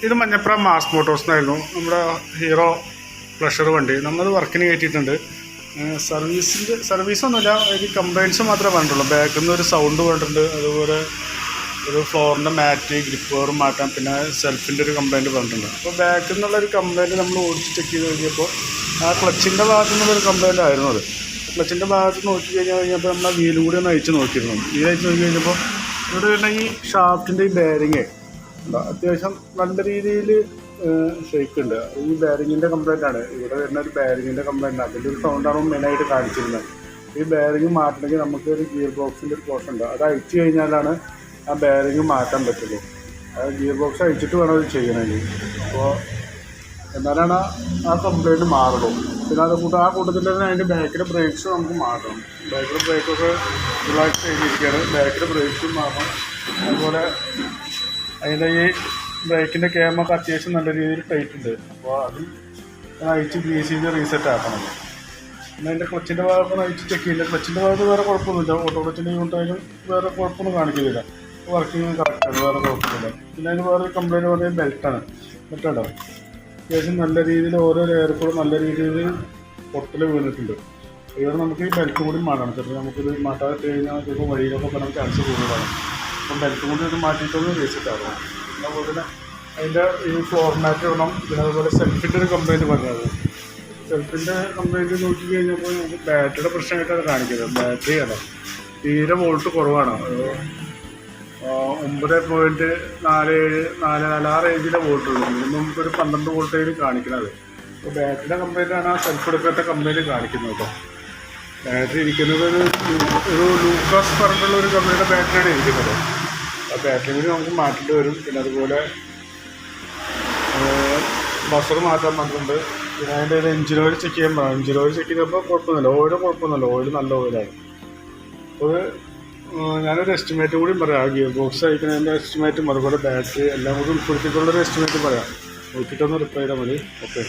ഇത് Manjapra mass Motors എന്നായിരുന്നു നമ്മുടെ ഹീറോ പ്ലഷർ വണ്ടി. നമ്മൾ വർക്കിന് കയറ്റിയിട്ടുണ്ട്. സർവീസൊന്നുമില്ല, ഒരു കംപ്ലയിൻറ്റ്സ് മാത്രമേ പറഞ്ഞിട്ടുള്ളൂ. ബാക്കിൽ നിന്ന് ഒരു സൗണ്ട് പറഞ്ഞിട്ടുണ്ട്, അതുപോലെ ഒരു ഫ്ലോറിൻ്റെ മാറ്റ് ഗ്രിപ്പർ മാറ്റാൻ, പിന്നെ സെൽഫിൻ്റെ ഒരു കംപ്ലയിൻറ്റ് പറഞ്ഞിട്ടുണ്ട്. അപ്പോൾ ബാക്കിൽ നിന്നുള്ളൊരു കംപ്ലയിൻറ്റ് നമ്മൾ ഓടിച്ച് ചെക്ക് ചെയ്ത് കഴിഞ്ഞപ്പോൾ ആ ക്ലച്ചിൻ്റെ ഭാഗത്തു നിന്നുള്ളൊരു കംപ്ലയിൻ്റ് ആയിരുന്നു. അത് ക്ലച്ചിൻ്റെ ഭാഗത്ത് നോക്കി കഴിഞ്ഞപ്പോൾ നമ്മൾ വീലും കൂടി ഒന്ന് അയച്ച് നോക്കിയിരുന്നു. വീലയച്ച് നോക്കി കഴിഞ്ഞപ്പോൾ ഇവിടെ വരുന്ന ഈ ഷാഫ്റ്റിൻ്റെ ഈ ബെയറിങ് അത്യാവശ്യം നല്ല രീതിയിൽ ഷേക്ക് ഉണ്ട്. ഈ ബെയറിങ്ങിൻ്റെ കംപ്ലയിൻ്റ് ആണ്. ഇവിടെ വരുന്ന ഒരു ബെയറിങ്ങിൻ്റെ കംപ്ലയിൻ്റ് ആണ്. അതിൻ്റെ ഒരു സൗണ്ടാണ് മെയിനായിട്ട് കാണിച്ചിരുന്നത്. ഈ ബെയറിങ് മാറ്റണമെങ്കിൽ നമുക്ക് ഒരു ഗിയർ ബോക്സിൻ്റെ ഒരു പോർഷൻ ഉണ്ട്, അത് അയച്ചു കഴിഞ്ഞാലാണ് ആ ബെയറിങ് മാറ്റാൻ പറ്റുള്ളൂ. അത് ഗിയർ ബോക്സ് അയച്ചിട്ട് വേണം അത് ചെയ്യണമെങ്കിൽ. അപ്പോൾ എന്നാലാണ് ആ കംപ്ലയിൻറ്റ് മാറുള്ളൂ. പിന്നെ അത് ആ കൂട്ടത്തിൽ തന്നെ അതിൻ്റെ ബാക്കിലെ ബ്രേക്സ് നമുക്ക് മാറ്റണം. ബാക്കിലെ ബ്രേക്കൊക്കെ റിലാക്സ് ചെയ്തിരിക്കുകയാണ്. ബാക്കിലെ ബ്രേക്സും മാറണം. അതുപോലെ അതിൻ്റെ ഈ ബ്രേക്കിൻ്റെ ക്യാമൊക്കെ അത്യാവശ്യം നല്ല രീതിയിൽ ടൈറ്റ് ഉണ്ട്. അപ്പോൾ അത് അയച്ച് ഗ്രീസ് ചെയ്ത് റീസെറ്റ് ആക്കണം. പിന്നെ അതിൻ്റെ ക്ലച്ചിൻ്റെ ഭാഗമൊന്നും അയച്ച് ചെക്ക് ചെയ്യില്ല. ക്ലച്ചിൻ്റെ ഭാഗത്ത് വേറെ കുഴപ്പമൊന്നുമില്ല. ഓട്ടോ ക്ലച്ചിൻ്റെ യൂണിറ്റായാലും വേറെ കുഴപ്പമൊന്നും കാണിക്കുന്നില്ല. വർക്കിങ് കറക്റ്റാണ്, വേറെ കുഴപ്പമില്ല. പിന്നെ അതിന് വേറെ കംപ്ലയിൻറ്റ് പറഞ്ഞാൽ ബെൽറ്റാണ്. ബെൽറ്റാണോ അത്യാവശ്യം നല്ല രീതിയിൽ ഓരോ ലെയർ കൂടെ നല്ല രീതിയിൽ പൊട്ടൽ വീണിട്ടുണ്ട്. ഇവിടെ നമുക്ക് ഈ ബെൽറ്റ് കൂടി മാറ്റണം. ചിലപ്പോൾ നമുക്കിത് മാറ്റാതെ കഴിഞ്ഞാൽ ചിലപ്പോൾ വഴിയിലൊക്കെ നമുക്ക് ചാൻസ് കൂടുതലാണ്. അപ്പം ബെൽറ്റ് കൂടി ഇത് മാറ്റിയിട്ടൊന്ന് റീസെറ്റ് ആകണം. അതുപോലെ തന്നെ അതിൻ്റെ ഈ ഫ്ലോർ മാറ്റ് ഇടണം. പിന്നെ അതുപോലെ സെൽഫിൻ്റെ ഒരു കംപ്ലയിൻറ്റ് പറഞ്ഞത്. സെൽഫിൻ്റെ കംപ്ലയിൻറ്റ് നോക്കി കഴിഞ്ഞപ്പോൾ നമുക്ക് ബാറ്ററിയുടെ പ്രശ്നമായിട്ടാണ് കാണിക്കുന്നത്. ബാറ്ററി അല്ല, തീരെ വോൾട്ട് കുറവാണ്. 9.47 ആ റേഞ്ചിലെ വോൾട്ട് ഉള്ളൂ. നമുക്കൊരു 12 വോൾട്ടേജ് കാണിക്കുന്നത്. അപ്പോൾ ബാറ്ററിയുടെ കംപ്ലയിൻ്റാണ് ആ സെൽഫ് എടുക്കാത്ത കംപ്ലയിൻറ്റ് കാണിക്കുന്നത്. കേട്ടോ, ബാറ്ററി ഇരിക്കുന്നത് ഒരു ലൂക്കാസ് പറഞ്ഞിട്ടുള്ള ഒരു കമ്പനിയുടെ ബാറ്ററിയാണ് ഇരിക്കുന്നത്. ആ ബാറ്ററി കൂടി നമുക്ക് മാറ്റേണ്ടി വരും. പിന്നെ അതുപോലെ ബസർ മാറ്റാൻ പറഞ്ഞിട്ടുണ്ട്. പിന്നെ അതിൻ്റെ ഒരു എഞ്ചിൻ ഓയിൽ ചെക്ക് ചെയ്യാൻ പറയാം. എഞ്ചിൻ ഓയിൽ ചെക്ക് ചെയ്തപ്പോൾ കുഴപ്പമൊന്നുമില്ല, ഓയിൽ കുഴപ്പമൊന്നുമില്ല, ഓയിൽ നല്ല ഓയിലാണ്. അപ്പോൾ ഞാനൊരു എസ്റ്റിമേറ്റ് കൂടി പറയാം. ഗിയർ ബോക്സ് അയക്കുന്നതിൻ്റെ എസ്റ്റിമേറ്റും അതുപോലെ ബാറ്ററി എല്ലാം കൂടി ഉൾപ്പെടുത്തിയിട്ടുള്ളൊരു എസ്റ്റിമേറ്റ് പറയാം. നോക്കിയിട്ടൊന്ന് റിപ്ലൈ ചെയ്താൽ മതി. ഓക്കെ.